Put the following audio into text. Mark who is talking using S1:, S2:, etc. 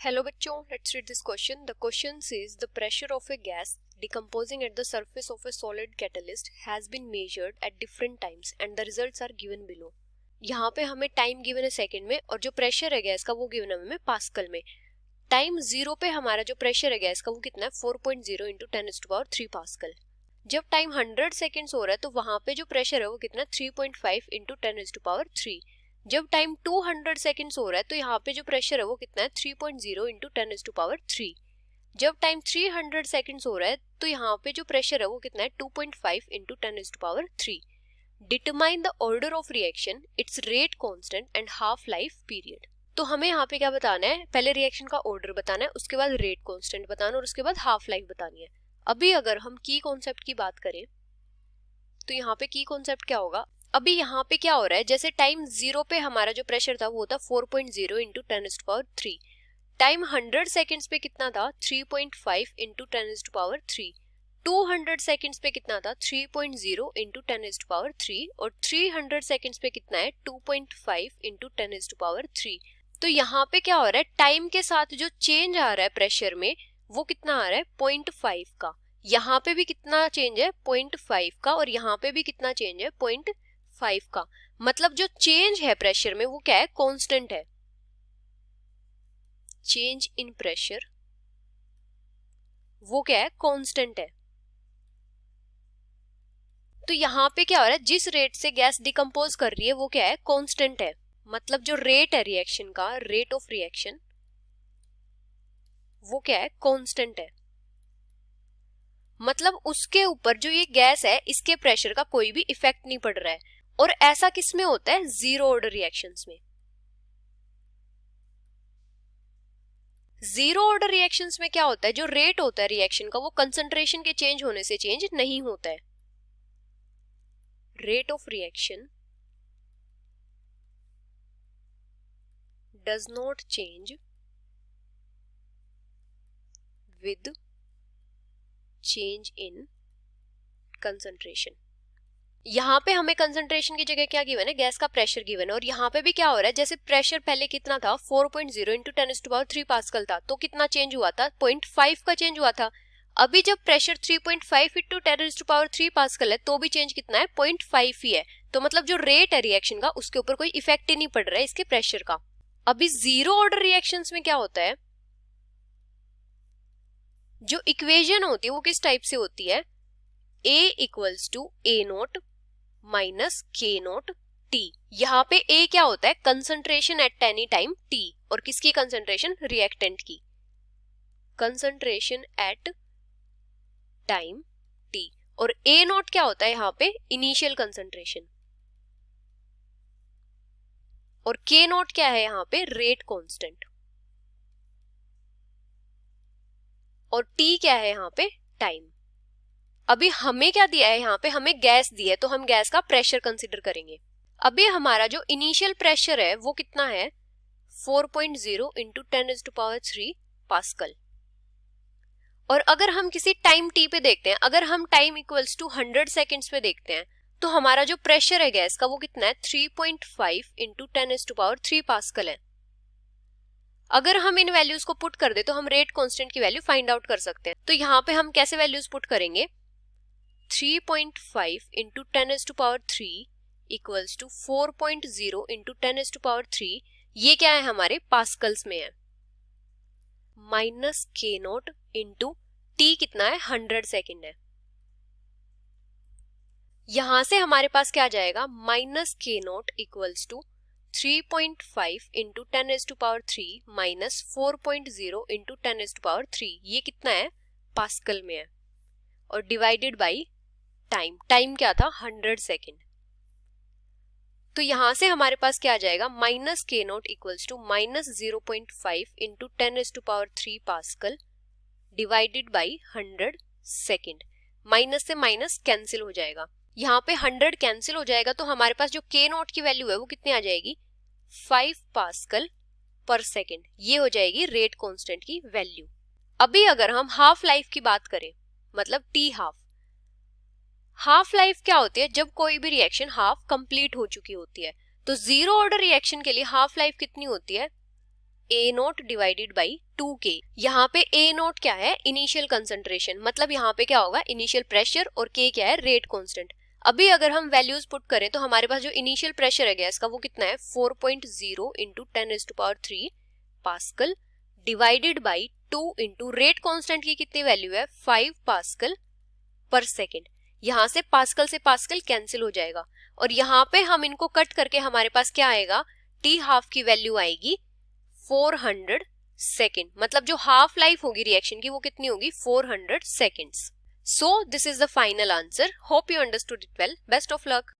S1: Hello बच्चों, let's read this question. The question says the pressure of a gas decomposing at the surface of a solid catalyst has been measured at different times and the results are given below. यहाँ पे हमें time given है second में और जो pressure है gas का वो गिवन है हमें पास्कल में. टाइम जीरो पे हमारा जो प्रेशर है गैस का वो कितना है 4.0 इंटू 10⁻³ पास्कल. जब टाइम 100 सेकेंड्स हो रहा है तो वहां पे जो प्रेशर है वो कितना 3.5 इंटू 10⁻³. जब टाइम 200 सेकेंड्स हो रहा है तो यहाँ पे जो प्रेशर है वो कितना है 3.0 इंटू 10⁻³. जब टाइम 300 सेकेंड्स हो रहा है तो यहाँ पे जो प्रेशर है वो कितना है 2.5 into 10⁻³. Determine the order of reaction, it's rate constant and half life period. तो हमें यहाँ पे क्या बताना है, पहले रिएक्शन का ऑर्डर बताना है, उसके बाद रेट कांस्टेंट बताना और उसके बाद हाफ लाइफ बतानी है. अभी अगर हम की कॉन्सेप्ट की बात करें तो यहाँ पे की कॉन्सेप्ट क्या होगा. अभी यहाँ पे क्या हो रहा है, जैसे टाइम जीरो पे हमारा जो प्रेशर था वो था 4.0 इंटू 10⁻³. टाइम 100 सेकेंड्स पे कितना था 3.5 इंटू 10⁻³. 200 सेकेंड्स पे कितना था 3.0 इंटू 10⁻³ और 300 सेकेंड्स पे कितना है 2.5 इंटू 10⁻³. तो यहाँ पे क्या हो रहा है, टाइम के साथ जो चेंज आ रहा है प्रेशर में वो कितना आ रहा है 0.5 का. यहाँ पे भी कितना चेंज है 0.5 का और यहाँ पे भी कितना चेंज है 0.5 का. मतलब जो चेंज है प्रेशर में वो क्या है, कांस्टेंट है. चेंज इन प्रेशर वो क्या है, कांस्टेंट है. तो यहाँ पे क्या हो रहा है, जिस रेट से गैस डिकम्पोज कर रही है वो क्या है, कांस्टेंट है. मतलब जो रेट है रिएक्शन का, रेट ऑफ रिएक्शन वो क्या है, कांस्टेंट है. मतलब उसके ऊपर जो ये गैस है इसके प्रेशर का कोई भी इफेक्ट नहीं पड़ रहा है. और ऐसा किस में होता है, जीरो ऑर्डर रिएक्शंस में. जीरो ऑर्डर रिएक्शंस में क्या होता है, जो रेट होता है रिएक्शन का वो कंसंट्रेशन के चेंज होने से चेंज नहीं होता है. Rate of reaction does not change with change in concentration. यहाँ पे हमें कंसंट्रेशन की जगह क्या गिवन है, गैस का प्रेशर गिवन है. और यहाँ पे भी क्या हो रहा है, जैसे प्रेशर पहले कितना था 4.0 इंटू 10⁻³ पास्कल था तो कितना चेंज हुआ था 0.5 का चेंज हुआ था. अभी जब प्रेशर 3.5 इंटू 10⁻³ पास्कल है तो भी चेंज कितना है 0.5 ही है. तो मतलब जो रेट है रिएक्शन का उसके ऊपर कोई इफेक्ट ही नहीं पड़ रहा है इसके प्रेशर का. अभी जीरो ऑर्डर रिएक्शंस में क्या होता है, जो इक्वेशन होती है वो किस टाइप से होती है, A equals to A nought minus K nought T. यहाँ पे A क्या होता है, concentration at any time T. और किसकी कंसंट्रेशन, रिएक्टेंट की कंसंट्रेशन एट टाइम T. और A नोट क्या होता है यहाँ पे, इनिशियल कंसंट्रेशन. और K नोट क्या है यहाँ पे, रेट कांस्टेंट. और T क्या है यहाँ पे, टाइम. अभी हमें क्या दिया है, यहाँ पे हमें गैस दी है तो हम गैस का प्रेशर कंसीडर करेंगे. अभी हमारा जो इनिशियल प्रेशर है वो कितना है 4.0 इंटू 10⁻³ पास्कल. और अगर हम किसी टाइम t पे देखते हैं, अगर हम टाइम इक्वल्स टू 100 सेकेंड्स पे देखते हैं तो हमारा जो प्रेशर है गैस का वो कितना है 3.5 इंटू 10⁻³ पास्कल है. अगर हम इन वैल्यूज को पुट कर दे तो हम रेट कांस्टेंट की वैल्यू फाइंड आउट कर सकते हैं. तो यहाँ पे हम कैसे वैल्यूज पुट करेंगे, 3.5 इंटू 10⁻³ इक्वल्स टू 4.0 इंटू 10⁻³. ये क्या है, हमारे पास्कल्स में है. Minus K note into T कितना है 100 सेकेंड है. यहां से हमारे पास क्या आ जाएगा, minus K nought equals to 3.5 into 10⁻³ minus 4.0 into 10⁻³. ये कितना है, पास्कल में है. और डिवाइडेड बाई टाइम, टाइम क्या था 100 सेकेंड. तो यहां से हमारे पास क्या आ जाएगा, minus K nought equals to minus 0.5 into 10⁻³ pascal divided by 100 second. Minus से माइनस कैंसिल हो जाएगा, यहाँ पे 100 कैंसिल हो जाएगा तो हमारे पास जो K नोट की वैल्यू है वो कितनी आ जाएगी 5 पास्कल पर सेकेंड. ये हो जाएगी रेट कांस्टेंट की वैल्यू. अभी अगर हम हाफ लाइफ की बात करें, मतलब T हाफ, हाफ लाइफ क्या होती है, जब कोई भी रिएक्शन हाफ कंप्लीट हो चुकी होती है. तो जीरो ऑर्डर रिएक्शन के लिए हाफ लाइफ कितनी होती है ए नोट डिवाइडेड बाई 2K। यहाँ पे ए नोट क्या है, इनिशियल कंसंट्रेशन, मतलब यहाँ पे क्या होगा, इनिशियल प्रेशर, और K क्या है, रेट कांस्टेंट। अभी अगर हम वैल्यूज पुट करें तो हमारे पास जो इनिशियल प्रेशर है गैस का वो कितना है, 4.0 into 10⁻³ pascal divided by 2 into rate constant की कितनी वैल्यू है, 5 पास्कल पर सेकेंड। यहाँ से पास्कल कैंसिल हो जाएगा, और यहाँ पे हम इनको कट करके हमारे पास क्या आएगा, T½ की वैल्यू आएगी 400 सेकेंड, मतलब जो हाफ लाइफ होगी रिएक्शन की वो कितनी होगी, 400 seconds. So this is the final answer. Hope you understood it well. Best of luck.